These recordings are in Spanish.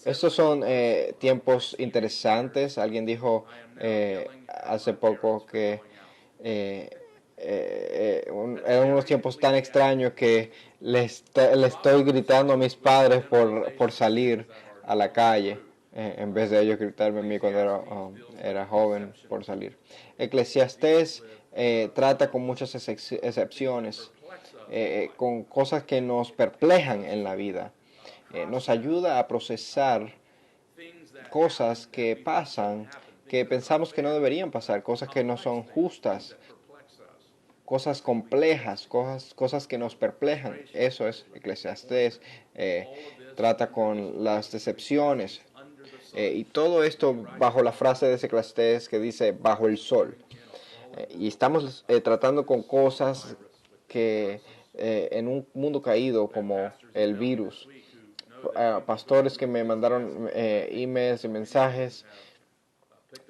Estos son tiempos interesantes. Alguien dijo hace poco que eh, eran unos tiempos tan extraños que le estoy gritando a mis padres por salir a la calle, en vez de ellos gritarme a mí cuando era joven por salir. Eclesiastés trata con muchas excepciones, con cosas que nos perplejan en la vida. Nos ayuda a procesar cosas que pasan, que pensamos que no deberían pasar, cosas que no son justas, cosas complejas, cosas que nos perplejan. Eso es Eclesiastés. Trata con las decepciones. Y todo esto bajo la frase de Eclesiastés que dice bajo el sol. Y estamos tratando con cosas que en un mundo caído como el virus. Pastores que me mandaron emails y mensajes,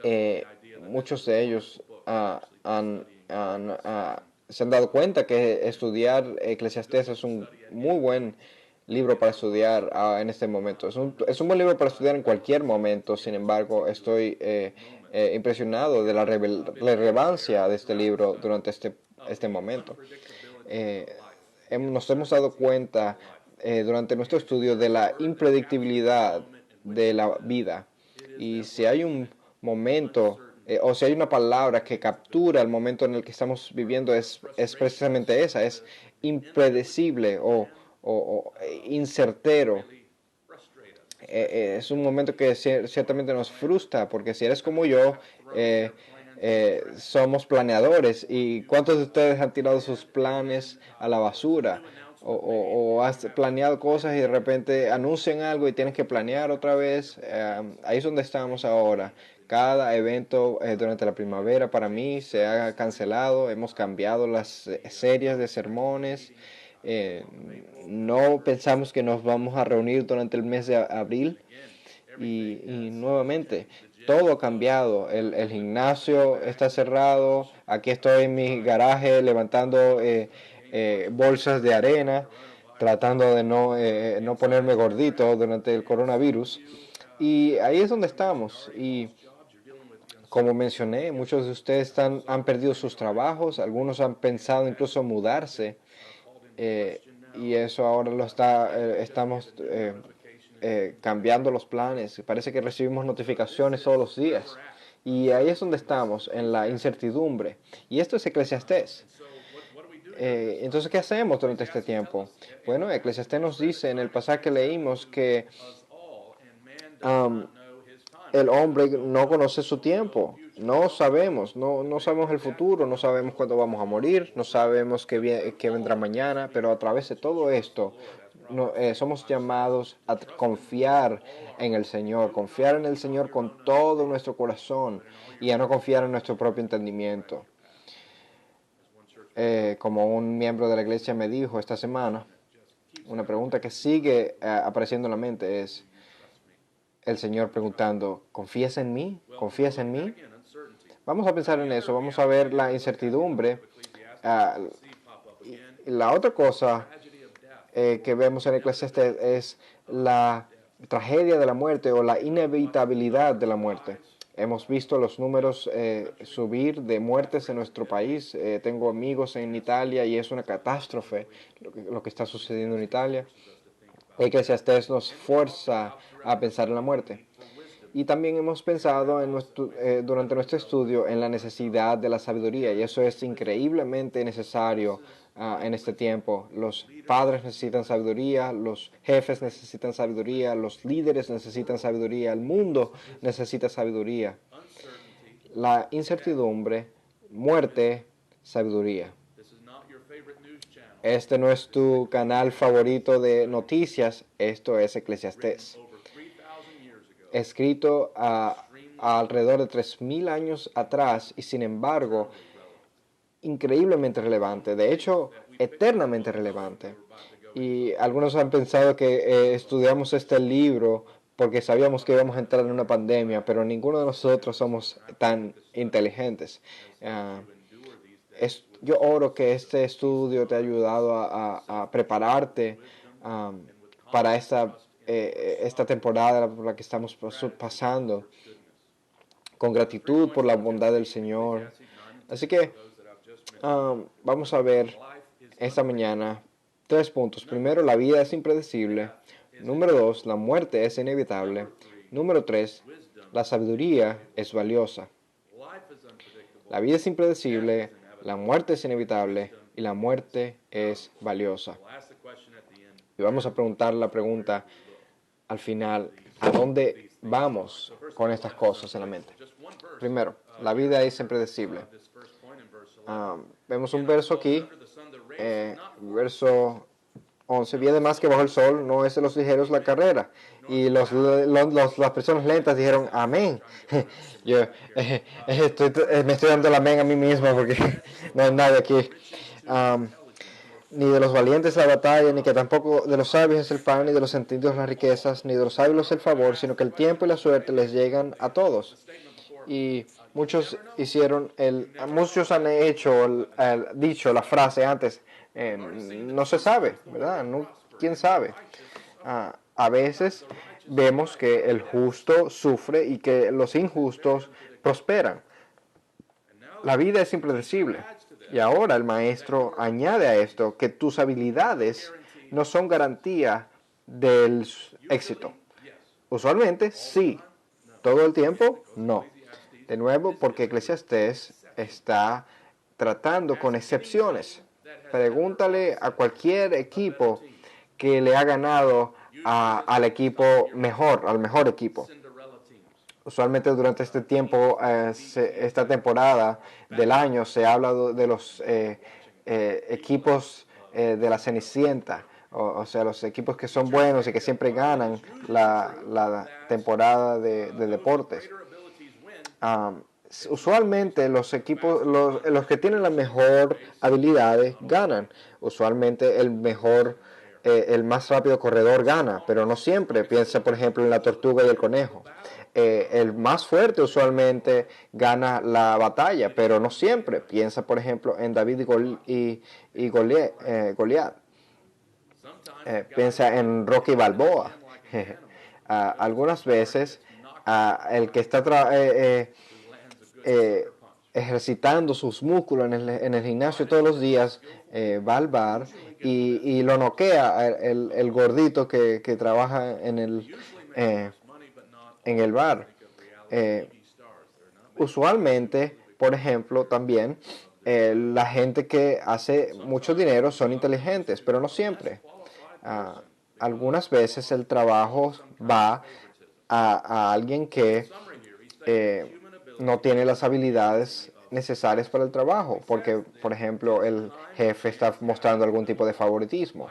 eh, muchos de ellos se han dado cuenta que estudiar Eclesiastés es un muy buen libro para estudiar en este momento. Es un buen libro para estudiar en cualquier momento. Sin embargo, estoy impresionado de la relevancia de este libro durante este momento. Eh, Nos hemos dado cuenta durante nuestro estudio de la impredictibilidad de la vida. Y si hay un momento, o si hay una palabra que captura el momento en el que estamos viviendo, es precisamente esa, es impredecible o incertero. Es un momento que ciertamente nos frustra, porque si eres como yo, somos planeadores. ¿Y cuántos de ustedes han tirado sus planes a la basura? O has planeado cosas y de repente anuncian algo y tienes que planear otra vez. Ahí es donde estamos ahora. Cada evento durante la primavera para mí se ha cancelado. Hemos cambiado las series de sermones. Eh, no pensamos que nos vamos a reunir durante el mes de abril y nuevamente todo ha cambiado. El gimnasio está cerrado. Aquí estoy en mi garaje levantando bolsas de arena, tratando de no ponerme gordito durante el coronavirus. Y ahí es donde estamos. Y como mencioné, muchos de ustedes han perdido sus trabajos, algunos han pensado incluso mudarse. eh, y eso ahora estamos cambiando los planes. Parece que recibimos notificaciones todos los días. Y ahí es donde estamos, en la incertidumbre. Y esto es Eclesiastés. Entonces, ¿qué hacemos durante este tiempo? Bueno, Eclesiastés nos dice en el pasaje que leímos que um, el hombre no conoce su tiempo. No sabemos, no sabemos el futuro, no sabemos cuándo vamos a morir, no sabemos qué vendrá mañana, pero a través de todo esto somos llamados a confiar en el Señor con todo nuestro corazón y a no confiar en nuestro propio entendimiento. Como un miembro de la iglesia me dijo esta semana, una pregunta que sigue apareciendo en la mente es el Señor preguntando, ¿confías en mí? ¿Confías en mí? Vamos a pensar en eso, vamos a ver la incertidumbre. Y la otra cosa que vemos en Eclesiastes es la tragedia de la muerte o la inevitabilidad de la muerte. Hemos visto los números subir de muertes en nuestro país. Tengo amigos en Italia y es una catástrofe lo que está sucediendo en Italia. Eclesiastes nos fuerza a pensar en la muerte. Y también hemos pensado durante nuestro estudio en la necesidad de la sabiduría, y eso es increíblemente necesario en este tiempo. Los padres necesitan sabiduría, los jefes necesitan sabiduría, los líderes necesitan sabiduría, el mundo necesita sabiduría. La incertidumbre, muerte, sabiduría. Este no es tu canal favorito de noticias, esto es Eclesiastés, escrito a alrededor de 3000 años atrás y sin embargo increíblemente relevante, de hecho eternamente relevante. Y algunos han pensado que estudiamos este libro porque sabíamos que íbamos a entrar en una pandemia, pero ninguno de nosotros somos tan inteligentes. Yo oro que este estudio te ha ayudado a prepararte para esta temporada por la que estamos pasando, con gratitud por la bondad del Señor. Así que vamos a ver esta mañana 3 puntos. Primero, la vida es impredecible. Número 2, la muerte es inevitable. Número 3, la sabiduría es valiosa. La vida es impredecible, la muerte es inevitable y la muerte es valiosa. Y vamos a preguntar la pregunta al final, ¿a dónde vamos con estas cosas en la mente? Primero, la vida es impredecible. Vemos un verso aquí, verso 11, vi además que bajo el sol no es de los ligeros la carrera. Y las personas lentas dijeron, amén. Yo me estoy dando el amén a mí mismo porque no hay nadie aquí. Ni de los valientes la batalla, ni que tampoco de los sabios es el pan, ni de los entendidos las riquezas, ni de los sabios el favor, sino que el tiempo y la suerte les llegan a todos. Y muchos han dicho la frase antes, no se sabe, ¿verdad? No, ¿quién sabe? A veces vemos que el justo sufre y que los injustos prosperan. La vida es impredecible. Y ahora el maestro añade a esto que tus habilidades no son garantía del éxito. Usualmente sí, todo el tiempo no. De nuevo, porque Eclesiastés está tratando con excepciones. Pregúntale a cualquier equipo que le ha ganado al equipo mejor, al mejor equipo. Usualmente durante este tiempo, esta temporada del año, se habla de los equipos de la Cenicienta, o sea, los equipos que son buenos y que siempre ganan la temporada de deportes. Usualmente los equipos, los que tienen la mejor habilidades ganan. Usualmente el más rápido corredor gana, pero no siempre. Piensa, por ejemplo, en la tortuga y el conejo. El más fuerte usualmente gana la batalla, pero no siempre. Piensa, por ejemplo, en David y Goliat. Piensa en Rocky Balboa. Algunas veces el que está ejercitando sus músculos en el gimnasio todos los días va al bar y lo noquea el gordito que trabaja en el bar. Usualmente, por ejemplo, también la gente que hace mucho dinero son inteligentes, pero no siempre. Algunas veces el trabajo va a alguien que no tiene las habilidades necesarias para el trabajo, porque, por ejemplo, el jefe está mostrando algún tipo de favoritismo.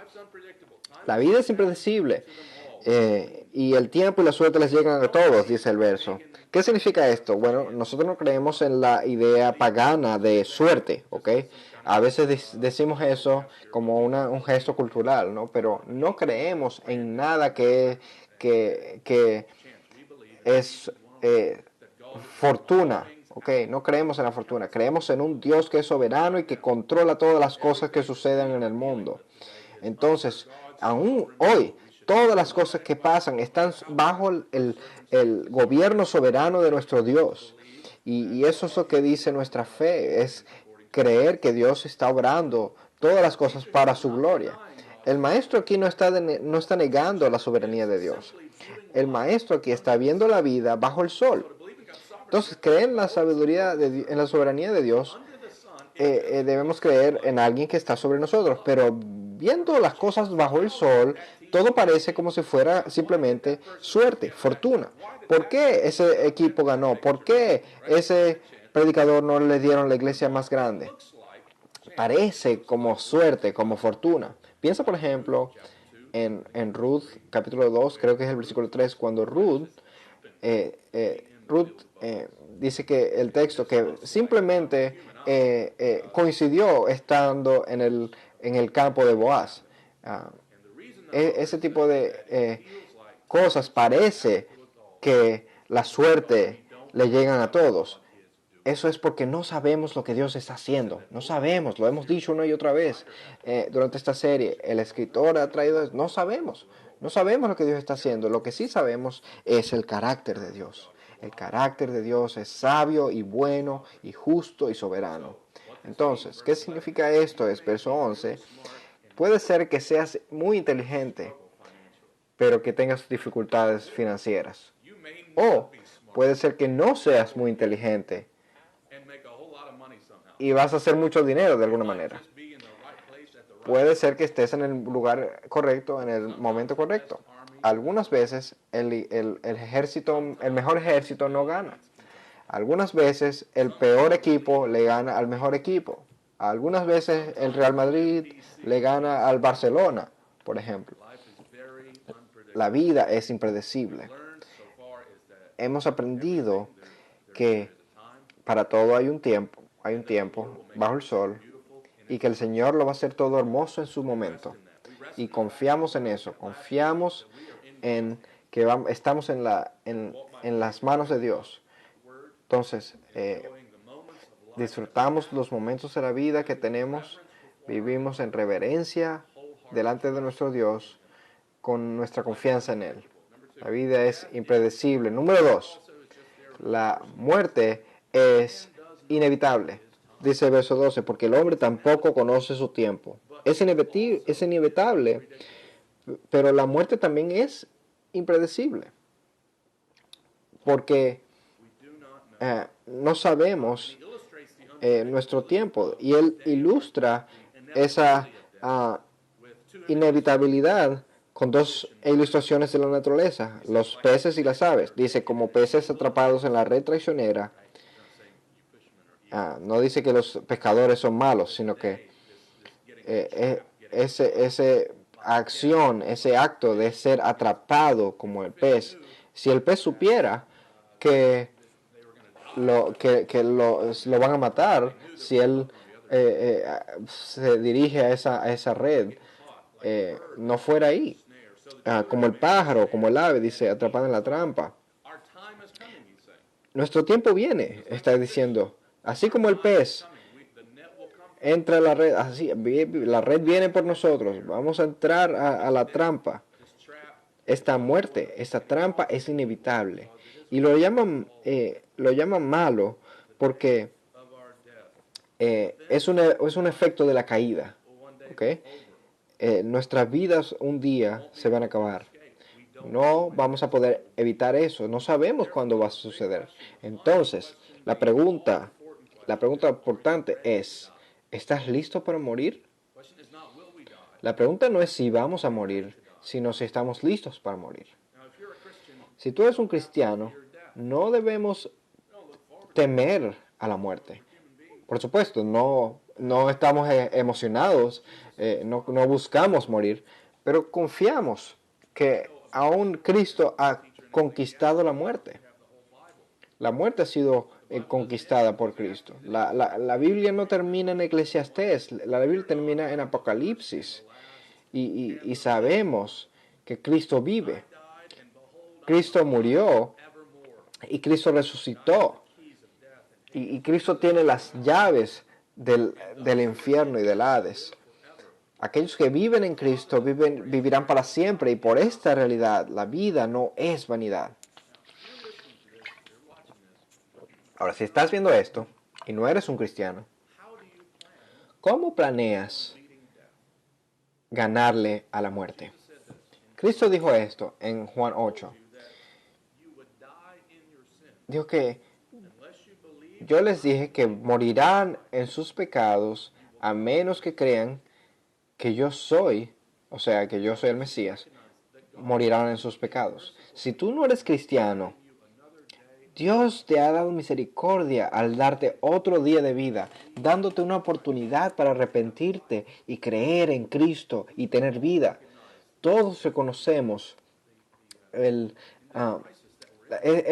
La vida es impredecible y el tiempo y la suerte les llegan a todos, dice el verso. ¿Qué significa esto? Bueno, nosotros no creemos en la idea pagana de suerte, ¿ok? A veces decimos eso como un gesto cultural, ¿no? Pero no creemos en nada que es fortuna, ¿ok? No creemos en la fortuna. Creemos en un Dios que es soberano y que controla todas las cosas que suceden en el mundo. Entonces, aún hoy, todas las cosas que pasan están bajo el gobierno soberano de nuestro Dios. Y eso es lo que dice nuestra fe, es creer que Dios está obrando todas las cosas para su gloria. El maestro aquí no está negando la soberanía de Dios. El maestro aquí está viendo la vida bajo el sol. Entonces, creer en la sabiduría, en la soberanía de Dios, debemos creer en alguien que está sobre nosotros. Pero viendo las cosas bajo el sol, todo parece como si fuera simplemente suerte, fortuna. ¿Por qué ese equipo ganó? ¿Por qué ese predicador no le dieron la iglesia más grande? Parece como suerte, como fortuna. Piensa, por ejemplo, en Ruth, capítulo 2, creo que es el versículo 3, cuando Ruth dice que el texto que simplemente coincidió estando en el campo de Boaz. Ese tipo de cosas parece que la suerte le llegan a todos. Eso es porque no sabemos lo que Dios está haciendo. No sabemos, lo hemos dicho una y otra vez durante esta serie. El escritor ha traído, no sabemos. No sabemos lo que Dios está haciendo. Lo que sí sabemos es el carácter de Dios. El carácter de Dios es sabio y bueno y justo y soberano. Entonces, ¿qué significa esto? Es verso 11. Puede ser que seas muy inteligente, pero que tengas dificultades financieras. O puede ser que no seas muy inteligente y vas a hacer mucho dinero de alguna manera. Puede ser que estés en el lugar correcto, en el momento correcto. Algunas veces el mejor ejército no gana. Algunas veces el peor equipo le gana al mejor equipo. Algunas veces el Real Madrid le gana al Barcelona, por ejemplo. La vida es impredecible. Hemos aprendido que para todo hay un tiempo bajo el sol, y que el Señor lo va a hacer todo hermoso en su momento. Y confiamos en eso, confiamos en que estamos en las manos de Dios. Entonces, disfrutamos los momentos de la vida que tenemos, vivimos en reverencia delante de nuestro Dios, con nuestra confianza en Él. La vida es impredecible. Número 2, la muerte es inevitable. Dice el verso 12, porque el hombre tampoco conoce su tiempo. Es inevitable, pero la muerte también es impredecible. Porque no sabemos nuestro tiempo. Y él ilustra esa inevitabilidad con dos ilustraciones de la naturaleza, los peces y las aves. Dice, como peces atrapados en la red traicionera. No dice que los pescadores son malos, sino que ese acción, ese acto de ser atrapado como el pez, si el pez supiera que lo van a matar, si él se dirige a esa red, no fuera ahí. Como el pájaro, como el ave, dice, atrapado en la trampa. Nuestro tiempo viene, está diciendo. Así como el pez entra a la red, así, la red viene por nosotros. Vamos a entrar a la trampa. Esta muerte, esta trampa es inevitable. Y lo llaman malo porque es un efecto de la caída. ¿Okay? Nuestras vidas un día se van a acabar. No vamos a poder evitar eso. No sabemos cuándo va a suceder. Entonces, la pregunta importante es, ¿estás listo para morir? La pregunta no es si vamos a morir, sino si estamos listos para morir. Si tú eres un cristiano, no debemos temer a la muerte. Por supuesto, no estamos emocionados, no buscamos morir, pero confiamos que aún Cristo ha conquistado la muerte. La muerte ha sido conquistada por Cristo. La Biblia no termina en Eclesiastés, la Biblia termina en Apocalipsis. Y sabemos que Cristo vive. Cristo murió y Cristo resucitó. Y Cristo tiene las llaves del infierno y del Hades. Aquellos que viven en Cristo vivirán para siempre, y por esta realidad la vida no es vanidad. Ahora, si estás viendo esto y no eres un cristiano, ¿cómo planeas ganarle a la muerte? Cristo dijo esto en Juan 8. Dijo que yo les dije que morirán en sus pecados a menos que crean que yo soy, o sea, que yo soy el Mesías. Morirán en sus pecados. Si tú no eres cristiano, Dios te ha dado misericordia al darte otro día de vida, dándote una oportunidad para arrepentirte y creer en Cristo y tener vida. Todos reconocemos en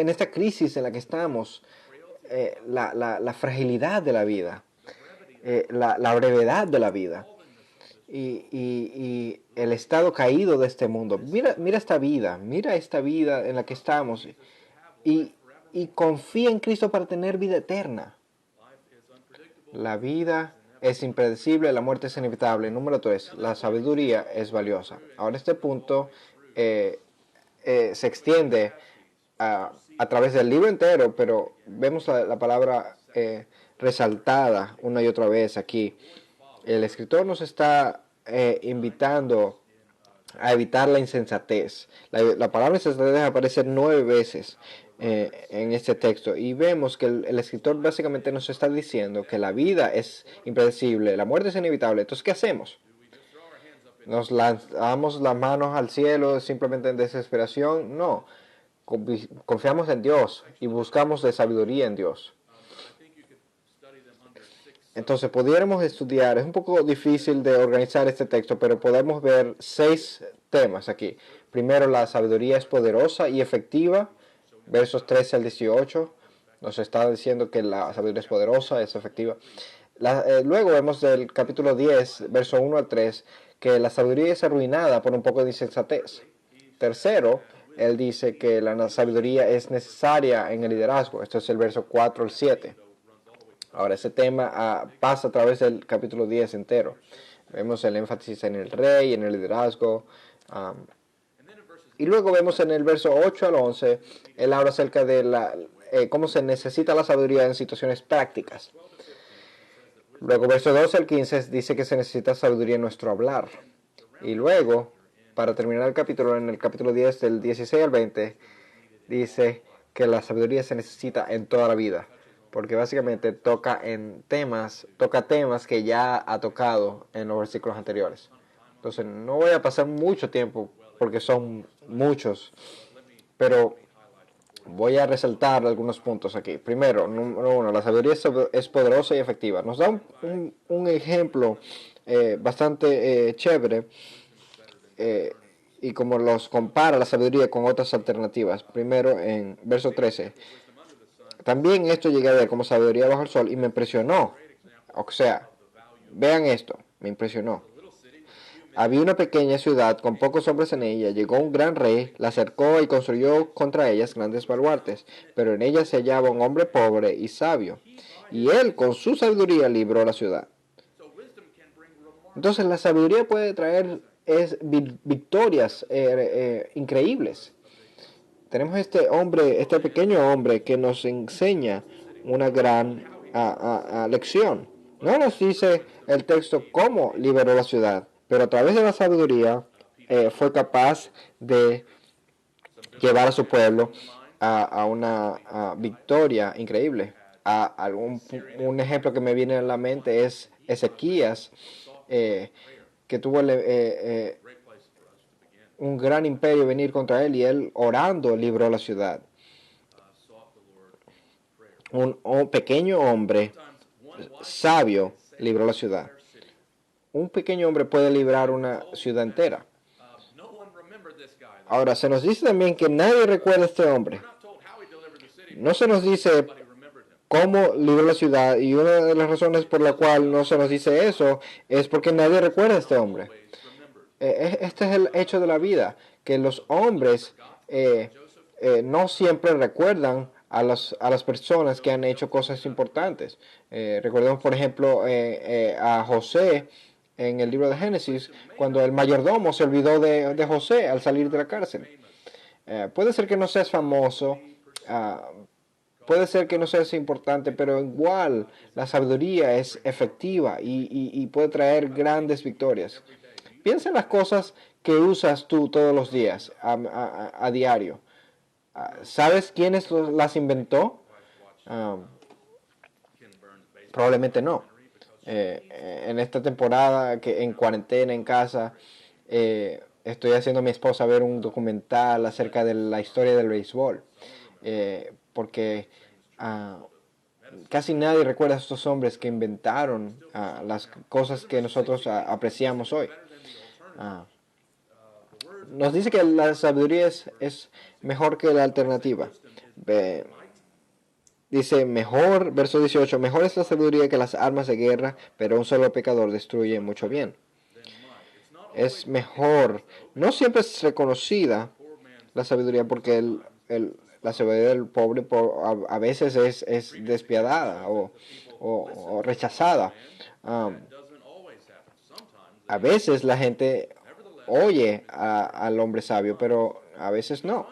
esta crisis en la que estamos, la fragilidad de la vida, la brevedad de la vida y el estado caído de este mundo. Mira esta vida en la que estamos y confía en Cristo para tener vida eterna. La vida es impredecible, la muerte es inevitable. Número 3, la sabiduría es valiosa. Ahora este punto se extiende a través del libro entero, pero vemos la palabra resaltada una y otra vez aquí. El escritor nos está invitando a evitar la insensatez. La palabra insensatez aparece 9 veces en este texto y vemos que el escritor básicamente nos está diciendo que la vida es impredecible, la muerte es inevitable. Entonces, ¿qué hacemos? ¿Nos lanzamos las manos al cielo simplemente en desesperación? No. Confiamos en Dios y buscamos de sabiduría en Dios. Entonces, pudiéramos estudiar, es un poco difícil de organizar este texto, pero podemos ver 6 temas aquí. Primero, la sabiduría es poderosa y efectiva, versos 13 al 18. Nos está diciendo que la sabiduría es poderosa, es efectiva. Luego vemos del capítulo 10, verso 1 al 3, que la sabiduría es arruinada por un poco de insensatez. Tercero, él dice que la sabiduría es necesaria en el liderazgo. Esto es el verso 4 al 7. Ahora, ese tema pasa a través del capítulo 10 entero. Vemos el énfasis en el rey, en el liderazgo. Y luego vemos en el verso 8 al 11, él habla acerca de cómo se necesita la sabiduría en situaciones prácticas. Luego, verso 12 al 15, dice que se necesita sabiduría en nuestro hablar. Y luego, para terminar el capítulo, en el capítulo 10, del 16 al 20, dice que la sabiduría se necesita en toda la vida. Porque básicamente toca temas que ya ha tocado en los versículos anteriores. Entonces, no voy a pasar mucho tiempo porque son muchos, pero voy a resaltar algunos puntos aquí. Primero, número 1, la sabiduría es poderosa y efectiva. Nos da un ejemplo bastante chévere y como los compara la sabiduría con otras alternativas. Primero, en verso 13. También esto llegué a ver como sabiduría bajo el sol y me impresionó. O sea, vean esto, me impresionó. Había una pequeña ciudad con pocos hombres en ella. Llegó un gran rey, la cercó y construyó contra ellas grandes baluartes. Pero en ella se hallaba un hombre pobre y sabio. Y él con su sabiduría libró la ciudad. Entonces la sabiduría puede traer victorias increíbles. Tenemos este pequeño hombre que nos enseña una gran lección. No nos dice el texto cómo liberó la ciudad, pero a través de la sabiduría fue capaz de llevar a su pueblo a una victoria increíble. Un ejemplo que me viene a la mente es Ezequías, que tuvo un gran imperio venir contra él y él orando libró la ciudad. Un pequeño hombre sabio libró la ciudad. Un pequeño hombre puede librar una ciudad entera. Ahora, se nos dice también que nadie recuerda a este hombre. No se nos dice cómo libró la ciudad, y una de las razones por la cual no se nos dice eso es porque nadie recuerda a este hombre. Este es el hecho de la vida, que los hombres no siempre recuerdan a las personas que han hecho cosas importantes. Recordemos, por ejemplo, a José en el libro de Génesis, cuando el mayordomo se olvidó de José al salir de la cárcel. Puede ser que no seas famoso, puede ser que no seas importante, pero igual la sabiduría es efectiva y puede traer grandes victorias. Piensa en las cosas que usas tú todos los días, a diario. ¿Sabes quiénes las inventó? Probablemente no. En esta temporada, que en cuarentena, en casa, estoy haciendo a mi esposa ver un documental acerca de la historia del béisbol. Porque casi nadie recuerda a estos hombres que inventaron las cosas que nosotros apreciamos hoy. Nos dice que la sabiduría es mejor que la alternativa. Dice, mejor, verso 18, mejor es la sabiduría que las armas de guerra, pero un solo pecador destruye mucho bien. Es mejor. No siempre es reconocida la sabiduría porque la sabiduría del pobre a veces es despiadada o rechazada. A veces la gente oye al hombre sabio, pero a veces no.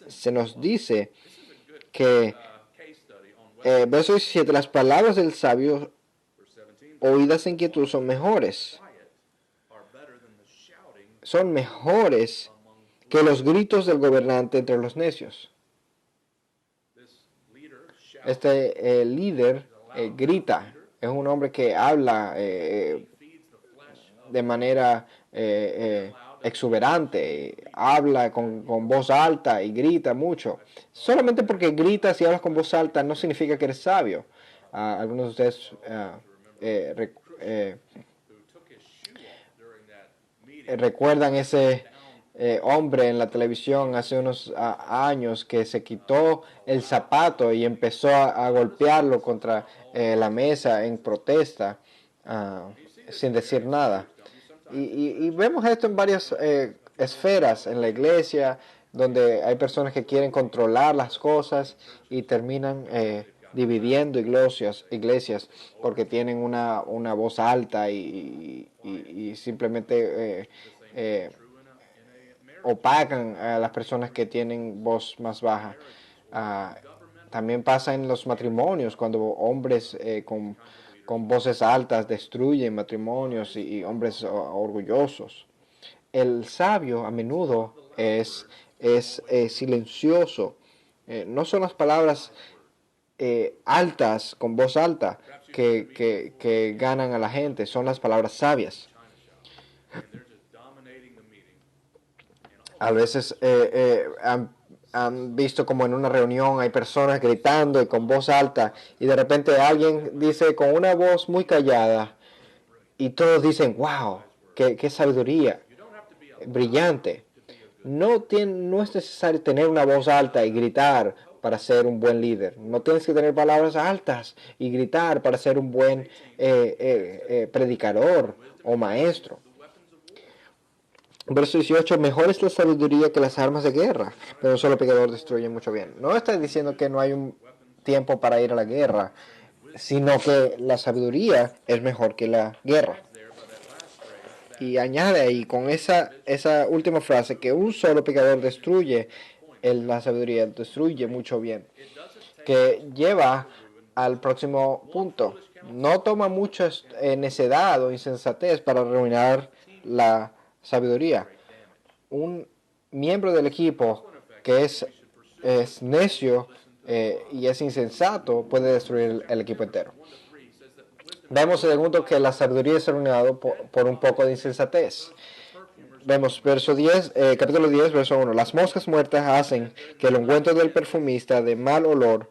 Se nos dice que, verso 17, las palabras del sabio oídas en quietud son mejores que los gritos del gobernante entre los necios. Este líder grita, es un hombre que habla de manera exuberante, habla con voz alta y grita mucho. Solamente porque gritas y hablas con voz alta no significa que eres sabio. Algunos de ustedes recuerdan ese hombre en la televisión hace unos años que se quitó el zapato y empezó a golpearlo contra la mesa en protesta sin decir nada. Y vemos esto en varias esferas en la iglesia, donde hay personas que quieren controlar las cosas y terminan dividiendo iglesias porque tienen una voz alta y simplemente opacan a las personas que tienen voz más baja. También pasa en los matrimonios, cuando hombres con voces altas destruyen matrimonios y hombres orgullosos. El sabio a menudo es silencioso. No son las palabras altas, con voz alta, que ganan a la gente, son las palabras sabias. A veces han visto como en una reunión hay personas gritando y con voz alta y de repente alguien dice con una voz muy callada y todos dicen, wow, qué sabiduría, brillante. No es necesario tener una voz alta y gritar para ser un buen líder. No tienes que tener palabras altas y gritar para ser un buen predicador o maestro. Verso 18, mejor es la sabiduría que las armas de guerra, pero un solo pecador destruye mucho bien. No está diciendo que no hay un tiempo para ir a la guerra, sino que la sabiduría es mejor que la guerra. Y añade ahí con esa última frase que un solo pecador destruye, la sabiduría destruye mucho bien, que lleva al próximo punto. No toma mucha necedad o insensatez para arruinar la sabiduría. Un miembro del equipo que es necio y es insensato puede destruir el equipo entero. Vemos segundo que la sabiduría es arruinada por un poco de insensatez. Vemos verso 10, capítulo 10, verso 1. Las moscas muertas hacen que el ungüento del perfumista de mal olor,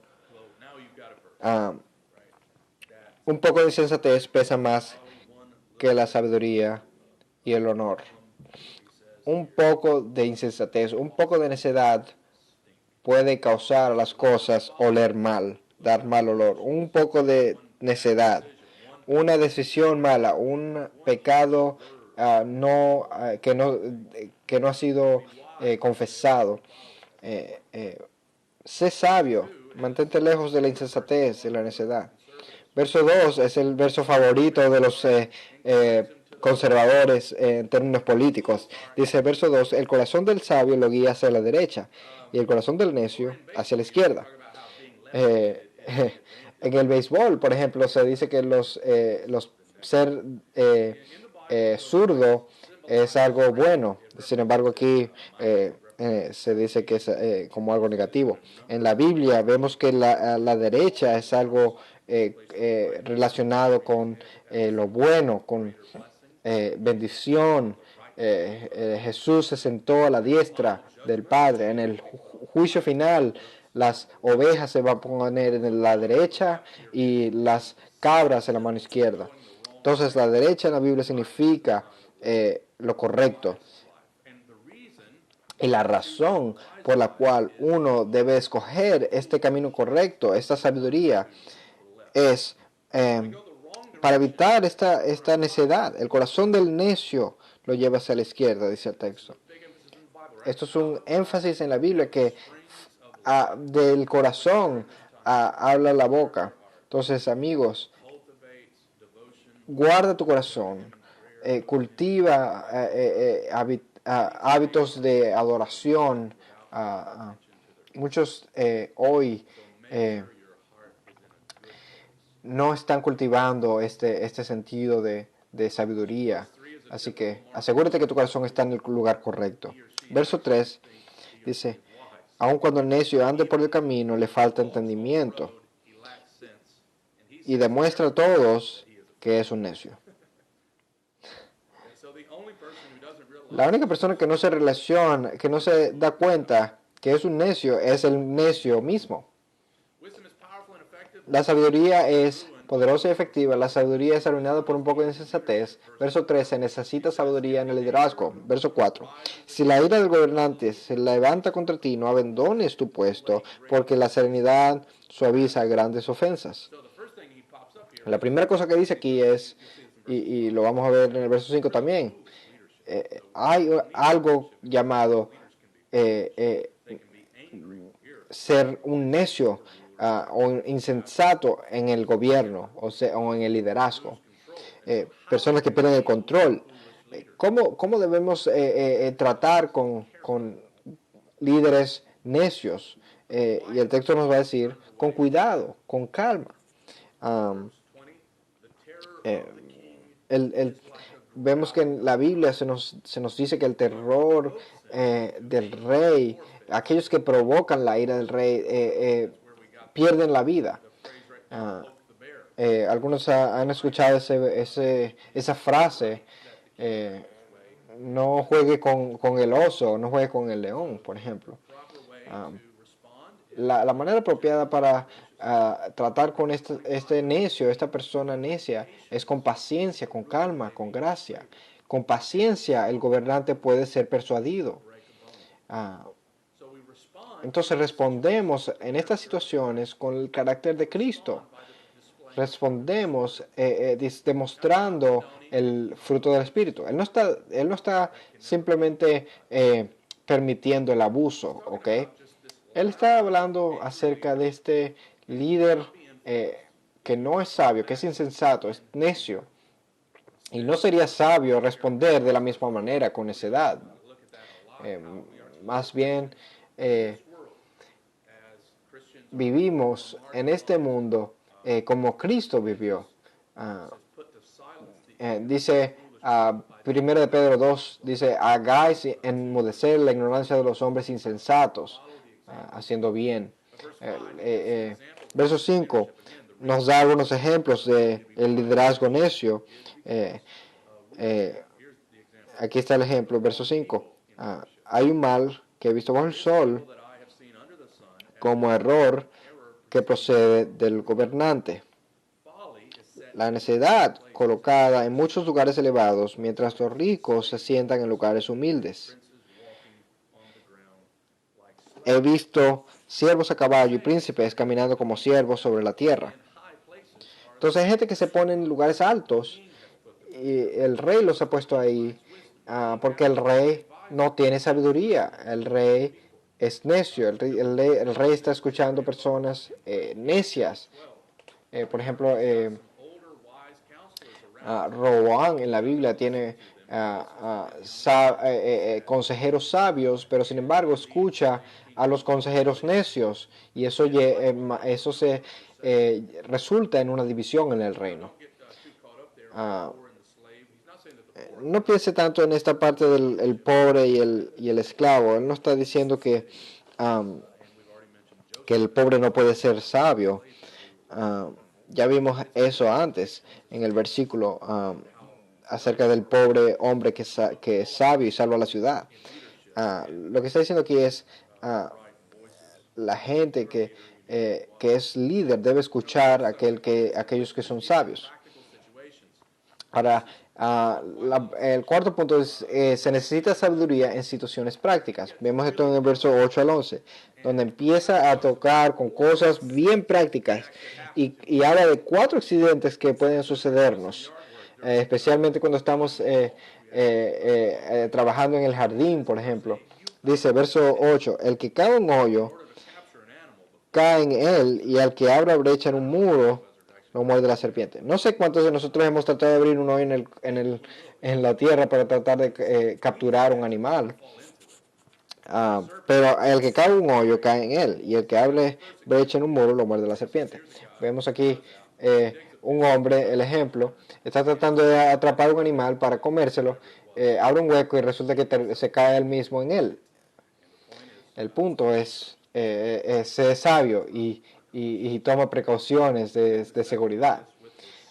un poco de insensatez pesa más que la sabiduría y el honor. Un poco de insensatez, un poco de necedad puede causar a las cosas oler mal, dar mal olor. Un poco de necedad, una decisión mala, un pecado que no ha sido confesado. Sé sabio, mantente lejos de la insensatez y la necedad. Verso 2 es el verso favorito de los conservadores en términos políticos. Dice verso 2, el corazón del sabio lo guía hacia la derecha y el corazón del necio hacia la izquierda. En el béisbol, por ejemplo, se dice que ser zurdo es algo bueno. Sin embargo, aquí se dice que es como algo negativo. En la Biblia vemos que la derecha es algo relacionado con lo bueno, con bendición. Jesús se sentó a la diestra del Padre. En el juicio final, las ovejas se van a poner en la derecha y las cabras en la mano izquierda. Entonces, la derecha en la Biblia significa lo correcto. Y la razón por la cual uno debe escoger este camino correcto, esta sabiduría, es para evitar esta necedad. El corazón del necio lo lleva hacia la izquierda, dice el texto. Esto es un énfasis en la Biblia que del corazón habla la boca. Entonces, amigos, guarda tu corazón. cultiva hábitos de adoración. Muchos hoy no están cultivando este sentido de sabiduría. Así que asegúrate que tu corazón está en el lugar correcto. Verso 3 dice, aun cuando el necio ande por el camino, le falta entendimiento. Y demuestra a todos que es un necio. La única persona que no se relaciona, que no se da cuenta que es un necio, es el necio mismo. La sabiduría es poderosa y efectiva. La sabiduría es arruinada por un poco de insensatez. Verso 3, se necesita sabiduría en el liderazgo. Verso 4, si la ira del gobernante se levanta contra ti, no abandones tu puesto, porque la serenidad suaviza grandes ofensas. La primera cosa que dice aquí es, y lo vamos a ver en el verso 5 también, hay algo llamado ser un necio o insensato en el gobierno o en el liderazgo. Personas que pierden el control. ¿Cómo debemos tratar con líderes necios? Y el texto nos va a decir, con cuidado, con calma. Vemos que en la Biblia se nos dice que el terror del rey, aquellos que provocan la ira del rey, pierden la vida. Algunos han escuchado esa frase, no juegue con el oso, no juegue con el león, por ejemplo. La manera apropiada para tratar con este necio, esta persona necia, es con paciencia, con calma, con gracia. Con paciencia el gobernante puede ser persuadido. Entonces respondemos en estas situaciones con el carácter de Cristo. Respondemos demostrando el fruto del Espíritu. Él no está simplemente permitiendo el abuso, ¿ok? Él está hablando acerca de este líder que no es sabio, que es insensato, es necio. Y no sería sabio responder de la misma manera, con necedad. Más bien, vivimos en este mundo como Cristo vivió. Dice 1 de Pedro 2, dice, hagáis enmudecer la ignorancia de los hombres insensatos, haciendo bien. Verso 5 nos da algunos ejemplos del liderazgo necio. Aquí está el ejemplo, verso 5. Hay un mal que he visto bajo el sol como error que procede del gobernante. La necedad colocada en muchos lugares elevados, mientras los ricos se sientan en lugares humildes. He visto siervos a caballo y príncipes caminando como siervos sobre la tierra. Entonces hay gente que se pone en lugares altos y el rey los ha puesto ahí porque el rey no tiene sabiduría. El rey es necio. El rey está escuchando personas necias. Por ejemplo, Roboán en la Biblia tiene consejeros sabios, pero sin embargo escucha a los consejeros necios y eso se resulta en una división en el reino. No piense tanto en esta parte del pobre y el esclavo. Él no está diciendo que el pobre no puede ser sabio. Ya vimos eso antes en el versículo acerca del pobre hombre que es sabio y salva la ciudad. Lo que está diciendo aquí es la gente que es líder debe escuchar a aquellos que son sabios. Ahora, el cuarto punto es se necesita sabiduría en situaciones prácticas. Vemos esto en el verso 8 al 11, donde empieza a tocar con cosas bien prácticas y habla de 4 accidentes que pueden sucedernos, especialmente cuando estamos trabajando en el jardín, por ejemplo. Dice, verso 8, el que cae en un hoyo, cae en él, y al que abra brecha en un muro, lo muerde la serpiente. No sé cuántos de nosotros hemos tratado de abrir un hoyo en la tierra para tratar de capturar un animal. Pero el que cae un hoyo cae en él, y el que abre brecha en un muro lo muerde la serpiente. Vemos aquí un hombre, el ejemplo, está tratando de atrapar un animal para comérselo, abre un hueco y resulta que se cae él mismo en él. El punto es ser sabio y toma precauciones de seguridad.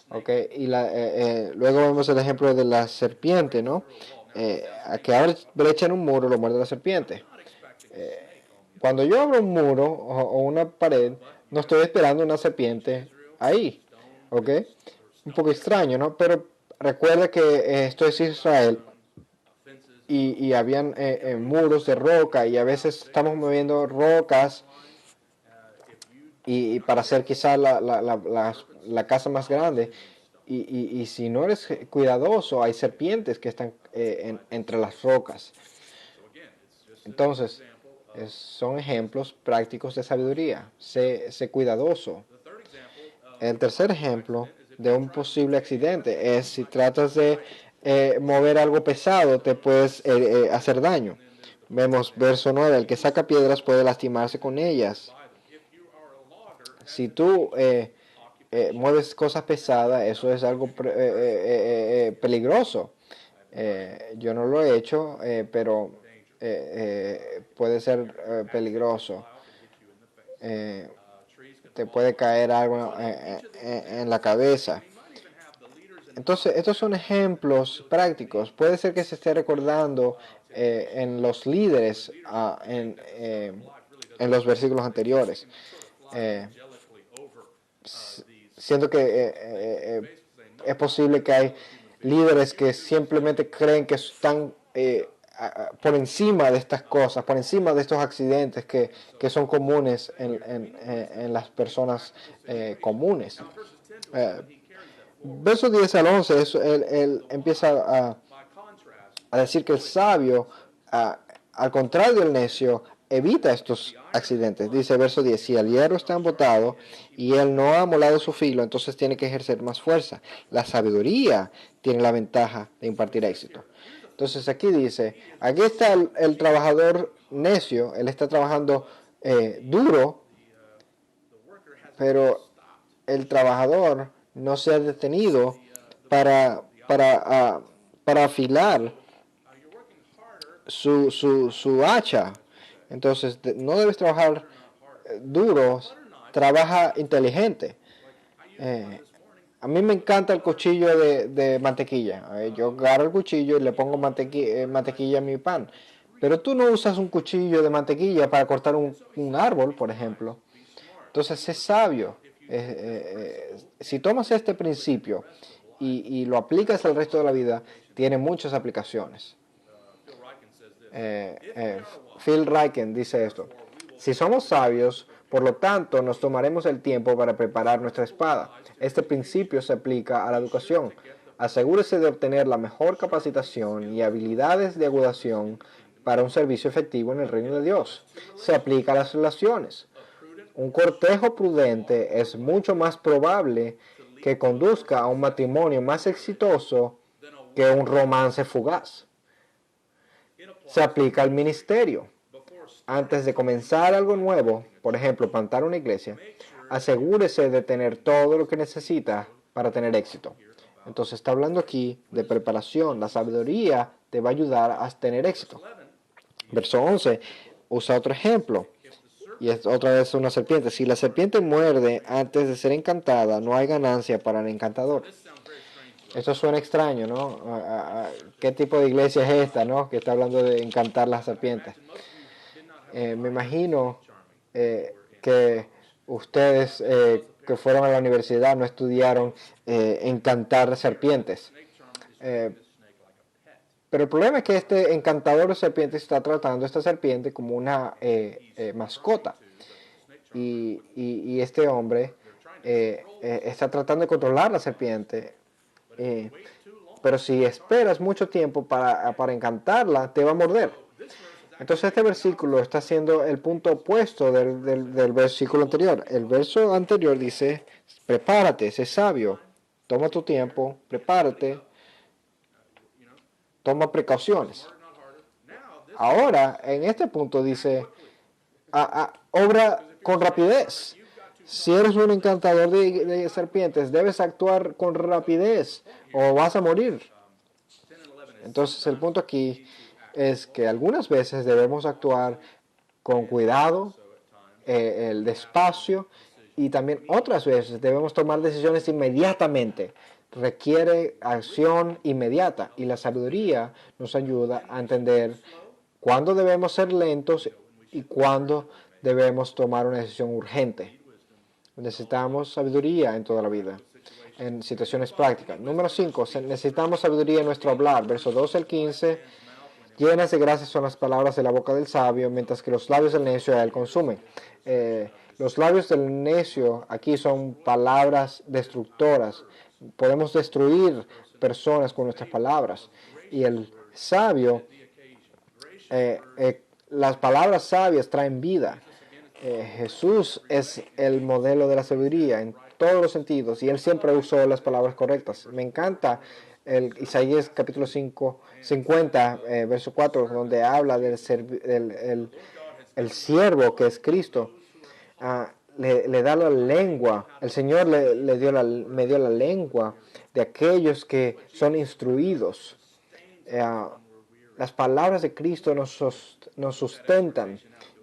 Okay. Y luego vemos el ejemplo de la serpiente, ¿no? A que abre brecha en un muro lo muerde la serpiente. Cuando yo abro un muro o una pared, no estoy esperando una serpiente ahí, ¿ok? Un poco extraño, ¿no? Pero recuerda que esto es Israel y habían muros de roca, y a veces estamos moviendo rocas y para hacer quizás la casa más grande. Y si no eres cuidadoso, hay serpientes que están entre las rocas. Entonces, son ejemplos prácticos de sabiduría. Sé cuidadoso. El tercer ejemplo de un posible accidente es si tratas de mover algo pesado, te puedes hacer daño. Vemos verso 9, el que saca piedras puede lastimarse con ellas. Si tú mueves cosas pesadas, eso es algo peligroso. Yo no lo he hecho, pero puede ser peligroso. Te puede caer algo en la cabeza. Entonces, estos son ejemplos prácticos. Puede ser que se esté recordando en los líderes en los versículos anteriores. Siento que es posible que hay líderes que simplemente creen que están por encima de estas cosas, por encima de estos accidentes que son comunes en las personas comunes. Versos 10 al 11, él empieza a decir que el sabio, al contrario del necio, evita estos accidentes. Dice verso 10, si el hierro está embotado y él no ha amolado su filo, entonces tiene que ejercer más fuerza. La sabiduría tiene la ventaja de impartir éxito. Entonces aquí dice, aquí está el trabajador necio, él está trabajando duro, pero el trabajador no se ha detenido para afilar su hacha. Entonces, no debes trabajar duro, trabaja inteligente. A mí me encanta el cuchillo de mantequilla. Yo agarro el cuchillo y le pongo mantequilla a mi pan. Pero tú no usas un cuchillo de mantequilla para cortar un árbol, por ejemplo. Entonces, es sabio. Si tomas este principio y lo aplicas al resto de la vida, tiene muchas aplicaciones. Phil Ryken dice esto: si somos sabios, por lo tanto, nos tomaremos el tiempo para preparar nuestra espada. Este principio se aplica a la educación. Asegúrese de obtener la mejor capacitación y habilidades de agudación para un servicio efectivo en el reino de Dios. Se aplica a las relaciones. Un cortejo prudente es mucho más probable que conduzca a un matrimonio más exitoso que un romance fugaz. Se aplica al ministerio. Antes de comenzar algo nuevo, por ejemplo, plantar una iglesia, asegúrese de tener todo lo que necesita para tener éxito. Entonces está hablando aquí de preparación. La sabiduría te va a ayudar a tener éxito. Verso 11 usa otro ejemplo. Y es otra vez una serpiente. Si la serpiente muerde antes de ser encantada, no hay ganancia para el encantador. Esto suena extraño, ¿no? ¿Qué tipo de iglesia es esta, no? Que está hablando de encantar las serpientes. Me imagino que ustedes que fueron a la universidad no estudiaron encantar serpientes. Pero el problema es que este encantador de serpientes está tratando a esta serpiente como una mascota. Y este hombre está tratando de controlar la serpiente. Pero si esperas mucho tiempo para encantarla, te va a morder. Entonces este versículo está siendo el punto opuesto del versículo anterior. El verso anterior dice, prepárate, sé sabio, toma tu tiempo, prepárate, toma precauciones. Ahora, en este punto dice, obra con rapidez. Si eres un encantador de serpientes, debes actuar con rapidez o vas a morir. Entonces el punto aquí es que algunas veces debemos actuar con cuidado, el despacio, y también otras veces debemos tomar decisiones inmediatamente. Requiere acción inmediata y la sabiduría nos ayuda a entender cuándo debemos ser lentos y cuándo debemos tomar una decisión urgente. Necesitamos sabiduría en toda la vida, en situaciones prácticas. Número 5, necesitamos sabiduría en nuestro hablar. Verso 12 al 15. Llenas de gracia son las palabras de la boca del sabio, mientras que los labios del necio a él consumen. Los labios del necio aquí son palabras destructoras. Podemos destruir personas con nuestras palabras. Y el sabio, las palabras sabias traen vida. Jesús es el modelo de la sabiduría en todos los sentidos y él siempre usó las palabras correctas. Me encanta el Isaías capítulo 50, verso 4, donde habla del el siervo que es Cristo. Le da la lengua, el Señor me dio la lengua de aquellos que son instruidos. Las palabras de Cristo nos sustentan.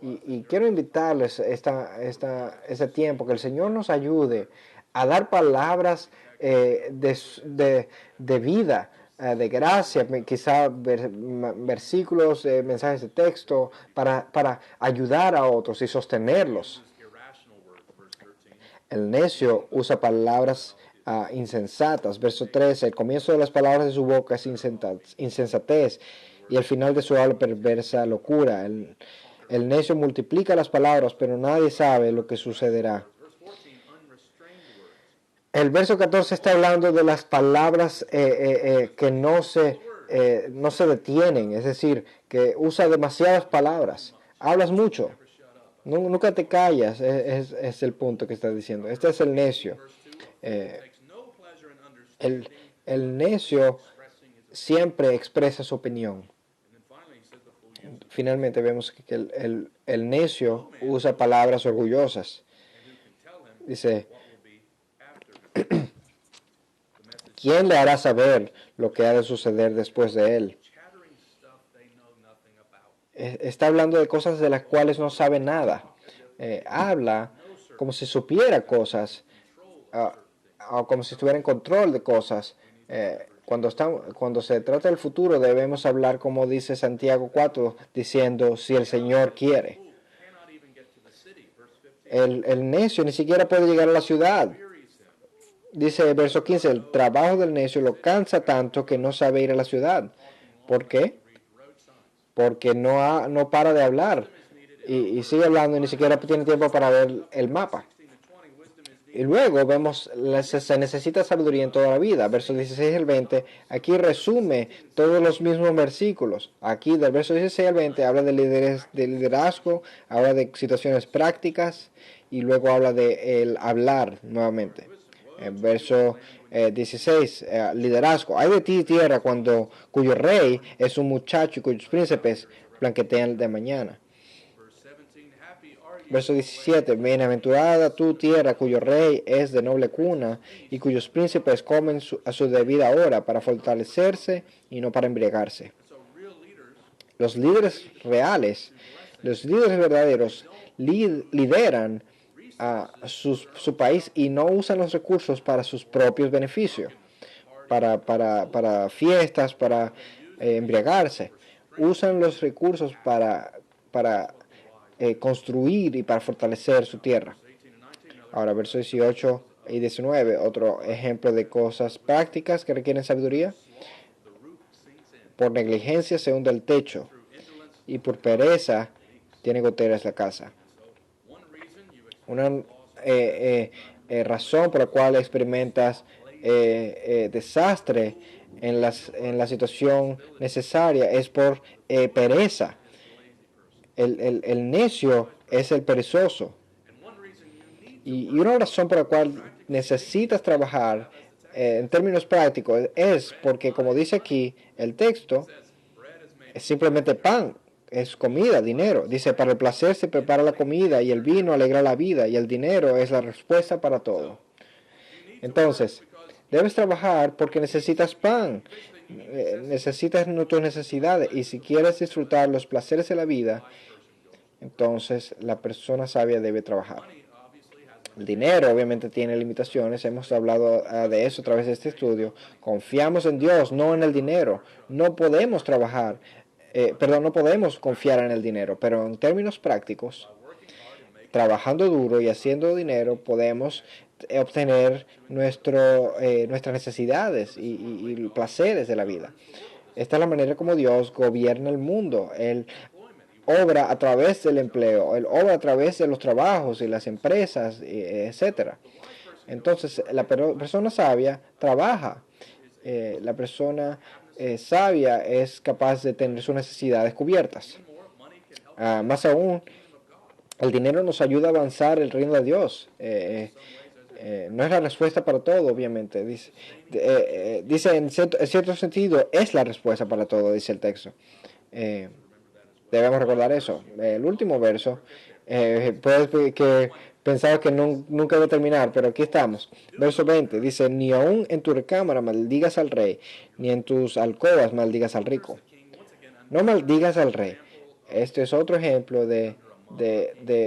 Y quiero invitarles este tiempo, que el Señor nos ayude a dar palabras de vida, de gracia, quizá versículos, mensajes de texto, para ayudar a otros y sostenerlos. El necio usa palabras insensatas. Verso 13, el comienzo de las palabras de su boca es insensatez y el final de su habla perversa locura. El necio multiplica las palabras, pero nadie sabe lo que sucederá. El verso 14 está hablando de las palabras que no se detienen, es decir, que usa demasiadas palabras. Hablas mucho, nunca te callas, es el punto que está diciendo. Este es el necio. El necio siempre expresa su opinión. Finalmente vemos que el necio usa palabras orgullosas. Dice, ¿quién le hará saber lo que ha de suceder después de él? Está hablando de cosas de las cuales no sabe nada. Habla como si supiera cosas, o como si estuviera en control de cosas. Cuando se trata del futuro debemos hablar como dice Santiago 4, diciendo, si el Señor quiere. El necio ni siquiera puede llegar a la ciudad. Dice el verso 15, el trabajo del necio lo cansa tanto que no sabe ir a la ciudad. ¿Por qué? Porque no para de hablar y sigue hablando y ni siquiera tiene tiempo para ver el mapa. Y luego vemos, se necesita sabiduría en toda la vida. Versos 16 al 20, aquí resume todos los mismos versículos. Aquí del verso 16 al 20 habla de liderazgo, habla de situaciones prácticas y luego habla de el hablar nuevamente. En verso 16, liderazgo. Hay de ti tierra cuyo rey es un muchacho y cuyos príncipes blanquetean de mañana. Verso 17, bienaventurada tu tierra cuyo rey es de noble cuna y cuyos príncipes comen a su debida hora para fortalecerse y no para embriagarse. Los líderes reales, los líderes verdaderos lideran a su país y no usan los recursos para sus propios beneficios, para fiestas, para embriagarse. Usan los recursos para construir y para fortalecer su tierra. Ahora, versos 18 y 19, otro ejemplo de cosas prácticas que requieren sabiduría. Por negligencia se hunde el techo y por pereza tiene goteras la casa. Una razón por la cual experimentas desastre en la situación necesaria es por pereza. El necio es el perezoso. Y una razón por la cual necesitas trabajar en términos prácticos es porque, como dice aquí el texto, es simplemente pan, es comida, dinero. Dice, para el placer se prepara la comida y el vino alegra la vida y el dinero es la respuesta para todo. Entonces, debes trabajar porque necesitas pan, necesitas tus necesidades y si quieres disfrutar los placeres de la vida, entonces la persona sabia debe trabajar. El dinero obviamente tiene limitaciones, hemos hablado de eso a través de este estudio. Confiamos en Dios, no en el dinero. No podemos trabajar, no podemos confiar en el dinero, pero en términos prácticos, trabajando duro y haciendo dinero podemos obtener nuestras necesidades y placeres de la vida. Esta es la manera como Dios gobierna el mundo. Él obra a través del empleo, él obra a través de los trabajos y las empresas, etcétera. Entonces, la persona sabia trabaja. La persona sabia es capaz de tener sus necesidades cubiertas. Más aún, el dinero nos ayuda a avanzar el reino de Dios. No es la respuesta para todo, obviamente. Dice en cierto sentido, es la respuesta para todo, dice el texto. Debemos recordar eso. El último verso, puedes que pensaba que nunca iba a terminar, pero aquí estamos. Verso 20 dice, ni aun en tu recámara maldigas al rey, ni en tus alcobas maldigas al rico. No maldigas al rey. Este es otro ejemplo de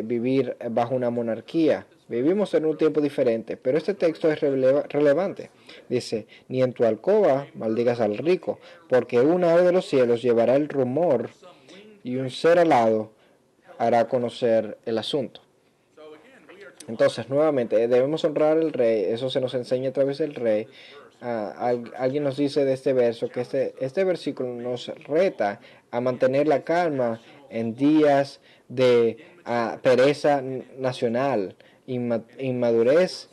vivir bajo una monarquía. Vivimos en un tiempo diferente, pero este texto es relevante. Dice, ni en tu alcoba maldigas al rico, porque un ave de los cielos llevará el rumor y un ser alado hará conocer el asunto. Entonces, nuevamente, debemos honrar al rey. Eso se nos enseña a través del rey. Alguien nos dice de este verso que este versículo nos reta a mantener la calma en días de pereza nacional, inmadurez,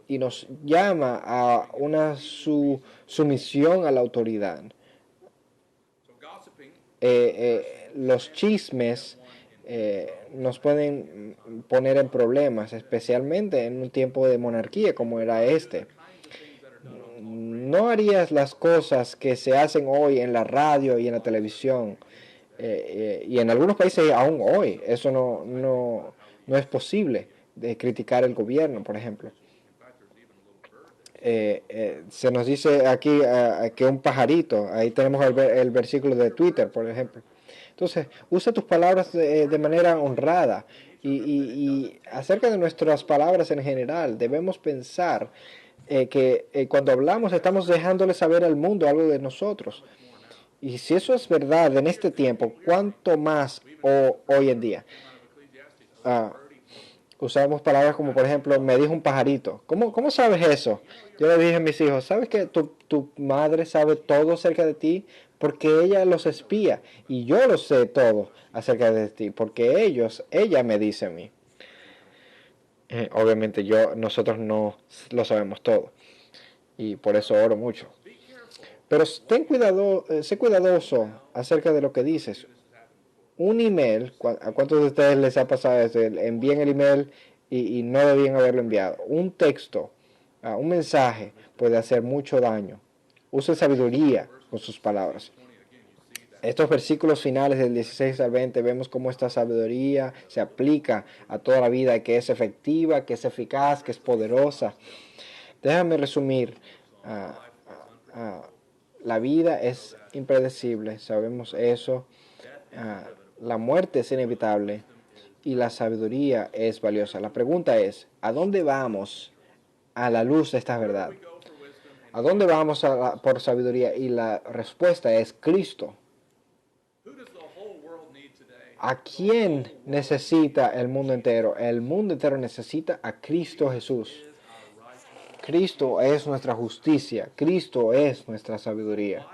y nos llama a una sumisión a la autoridad. Los chismes nos pueden poner en problemas, especialmente en un tiempo de monarquía como era este. No harías las cosas que se hacen hoy en la radio y en la televisión, y en algunos países aún hoy. Eso no es posible, de criticar el gobierno, por ejemplo. Se nos dice aquí que un pajarito, ahí tenemos el versículo de Twitter, por ejemplo. Entonces, usa tus palabras de manera honrada y acerca de nuestras palabras en general, debemos pensar que cuando hablamos estamos dejándole saber al mundo algo de nosotros. Y si eso es verdad en este tiempo, ¿cuánto más hoy en día? Usamos palabras como, por ejemplo, me dijo un pajarito. ¿Cómo sabes eso? Yo le dije a mis hijos, ¿sabes que tu madre sabe todo acerca de ti? Porque ella los espía y yo lo sé todo acerca de ti, porque ella me dice a mí. Obviamente nosotros no lo sabemos todo y por eso oro mucho. Pero sé cuidadoso acerca de lo que dices. Un email, ¿a cuántos de ustedes les ha pasado eso? Envíen el email y no debían haberlo enviado. Un texto, un mensaje puede hacer mucho daño. Use sabiduría con sus palabras. Estos versículos finales del 16 al 20 vemos cómo esta sabiduría se aplica a toda la vida, que es efectiva, que es eficaz, que es poderosa. Déjame resumir. La vida es impredecible, sabemos eso. La muerte es inevitable y la sabiduría es valiosa. La pregunta es, ¿a dónde vamos a la luz de esta verdad? ¿A dónde vamos por sabiduría? Y la respuesta es Cristo. ¿A quién necesita el mundo entero? El mundo entero necesita a Cristo Jesús. Cristo es nuestra justicia. Cristo es nuestra sabiduría.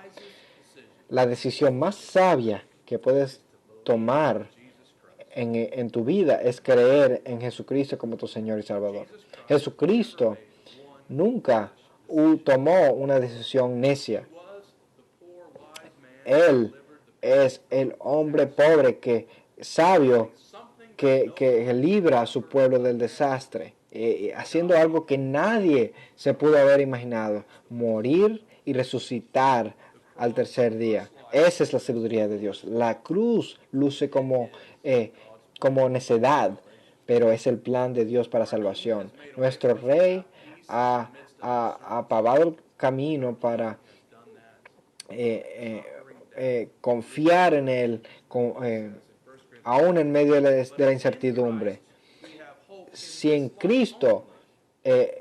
La decisión más sabia que puedes tomar en tu vida es creer en Jesucristo como tu Señor y Salvador. Jesucristo nunca tomó una decisión necia. Él es el hombre pobre sabio, que libra a su pueblo del desastre, haciendo algo que nadie se pudo haber imaginado: morir y resucitar al tercer día. Esa es la sabiduría de Dios. La cruz luce como necedad, pero es el plan de Dios para salvación. Nuestro Rey ha pavado el camino para confiar en Él, aún en medio de la incertidumbre. Si en Cristo,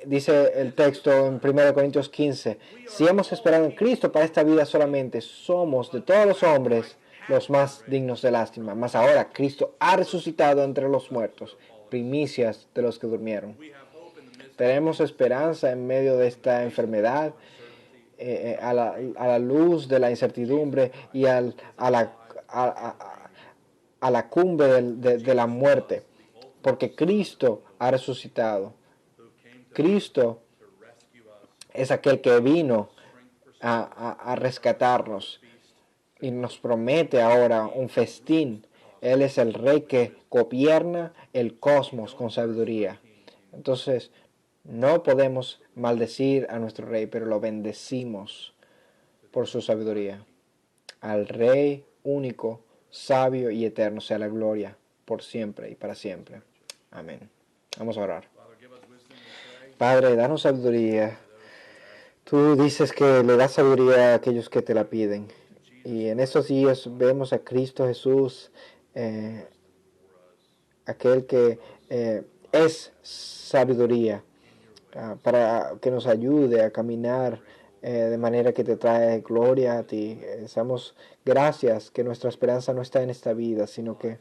dice el texto en 1 Corintios 15, si hemos esperado en Cristo para esta vida solamente, somos de todos los hombres los más dignos de lástima. Mas ahora Cristo ha resucitado entre los muertos, primicias de los que durmieron. Tenemos esperanza en medio de esta enfermedad, a la luz de la incertidumbre y a la cumbre de la muerte, porque Cristo ha resucitado. Cristo es aquel que vino a rescatarnos y nos promete ahora un festín. Él es el Rey que gobierna el cosmos con sabiduría. Entonces, no podemos maldecir a nuestro Rey, pero lo bendecimos por su sabiduría. Al Rey único, sabio y eterno sea la gloria por siempre y para siempre. Amén. Vamos a orar. Padre, danos sabiduría. Tú dices que le das sabiduría a aquellos que te la piden. Y en estos días vemos a Cristo Jesús, aquel que es sabiduría, para que nos ayude a caminar de manera que te trae gloria a ti. Damos gracias que nuestra esperanza no está en esta vida, sino que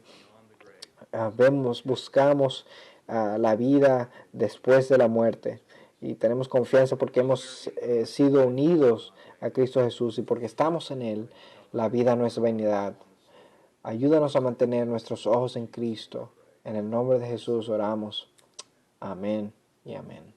buscamos la vida después de la muerte. Y tenemos confianza porque hemos sido unidos a Cristo Jesús, y porque estamos en Él, la vida no es vanidad. Ayúdanos a mantener nuestros ojos en Cristo. En el nombre de Jesús oramos. Amén y amén.